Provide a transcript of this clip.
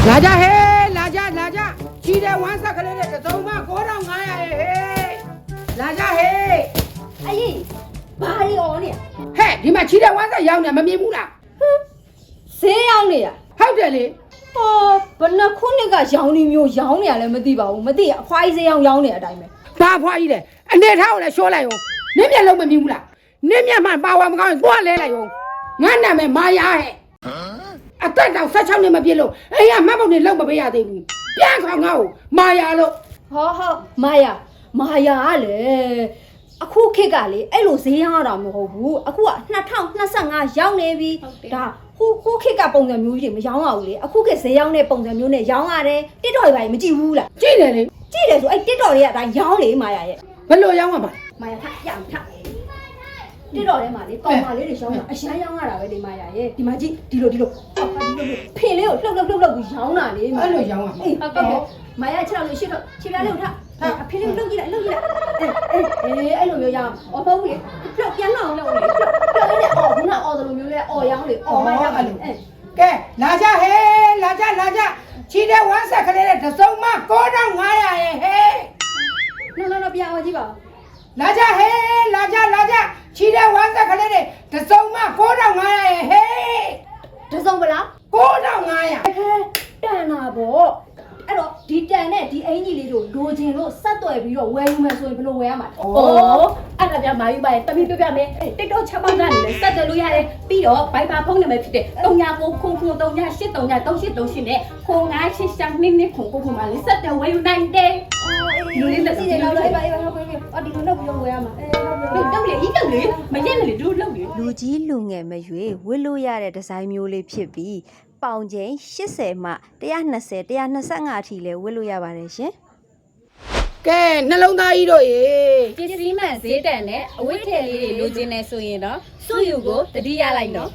လာကြဟဲ့လာကြချီတဲ့ဝမ်းဆက်ကလေးနဲ့သုံးမ9500ရဲ့ဟဲ့လာကြဟဲ့အေးဘာရီအော်နေဟဲ့ဒီမှာချီတဲ့ဝမ်းဆက်ရောက်နေမမြင်ဘူးလားဈေးရောက်နေရဟုတ်တယ်လေဟောဘယ်နှခုနှစ်ကရောင်းနေမျိုးရောင်းနေရလဲမသိပါဘူးမသိအဖွားကြီးဈေးရောက်ရောင်းနေတဲ့အတိုင်းပဲဘာဖွားကြီးလဲအနေထားကိုလည်းရှိုးလိုက်အောင်နင်းမျက်လုံးမမြင်ဘူးလားနင်းမျက်မှန်ပါဝါမကောင်းရင်သွားလဲလိုက်အောင်ငါနာမည်မာယာဟဲ့အသက်တောင်16နှစ်မပြည့်လို့အေးကမတ်ပုံနေလောက်မပေးရသေးဘူးပြန်ခေါငါ့ကိုမာယာလို့ဟောမာယာကလေအခုခေတ်ကလေအဲ့လိုဈေးရောင်းရတာမဟုတ်ဘူးအခုက2025ရောက်နေပြီဒါဟိုခေတ်ကပုံစံမျိုးကြီးမရောင်းရဘူးလေအခုခေတ်ဈေးရောင်းတဲ့ပုံစံမျိုးနဲ့ရောင်းရတယ်တစ်တော်တွေပါမကြည့်ဘူးလားကြည့်တယ်လေကြည့်တယ်ဆိုအဲ့တစ်တော်တွေကအတိုင်းရောင်းလေမာယာရဲ့ဘယ်လိုရောင်းရမှာမာယာထရအောင်ထတစ်တော်ထဲမှာလေကောင်မလေးတွေရောင်းတာအရန်ရောင်းရတာပဲဒီမာယာရဲ့ဒီမှာကြည့်ဒီလိုဖင်လေးကိုလှုပ်ပြီးရောင်းတာလေအဲ့လိုရောင်းရမှာအေးဟုတ်ကဲ့မာယာ6လို့8လို့ခြေပြားလေးကိုထအဖေလေးလှုပ်ကြည့်လိုက်အေးအဲ့လိုမျိုးရောင်းအော်ဖုန်းကြီးလှုပ်ပြန်အောင်လုပ်လေလှုပ်နဲ့အော်ခုနအော်တယ်လိုမျိုးလဲအော်ရောင်းလေအော်မရောင်းအဲ့လိုကဲလာကြဟဲ့လာကြချီတဲ့ဝမ်းဆက်ကလေးနဲ့သုံးမ9500ရဲ့ဟဲ့နော်ပြန်အောင်ကြည့်ပါလာကြဟဲ့လာကြချီတဲ့ဝမ်းဆက်ကလေးနဲ့သုံးမ9500ရဲ့ဟဲ့တစုံပလား9500တန်တာပေါ့အဲ့တော့ဒီတန်နဲ့ဒီအင်ကြီးလေးတို့လိုချင်လို့ဆက်သွယ်ပြီးတော့ဝယ်ယူမယ်ဆိုရင်ဘယ်လိုဝယ်ရမှာလဲ။အဲ့ဒါပြမာယူပါရဲ့တမီးပြမယ်။တစ်တော့ချက်ပေါက်ကနေလည်းဆက်သွယ်လို့ရတယ်။ပြီးတော့ဘိုင်ဘာဖုန်းနံပါတ်ဖြစ်တဲ့3993383838နဲ့098822ခုမှလည်းဆက်သွယ်ဝယ်ယူနိုင်တယ်။ဒီလိုလေးစီတယ်လောက်လိုက်ပါဟုတ်ပြီ။အော်ဒီလိုလုပ်ပြီးတော့ဝယ်ရမှာ။ဟုတ်တော့လေဤတော့လေမရက်နဲ့လေတို့လုပ်လေလူကြီးလူငယ်မရွေဝစ်လို့ရတဲ့ဒီဇိုင်းမျိုးလေးဖြစ်ပြီးပေါင်ချိန်80မှ120 125အထိလဲဝစ်လို့ရပါတယ်ရှင်ကဲနှလုံးသားကြီးတို့ရေပစ္စည်းမှန်ဈေးတန်နဲ့အဝတ်ထည်လေးတွေလိုချင်နေဆိုရင်တော့စုယူကိုတတိယလိုက်နော်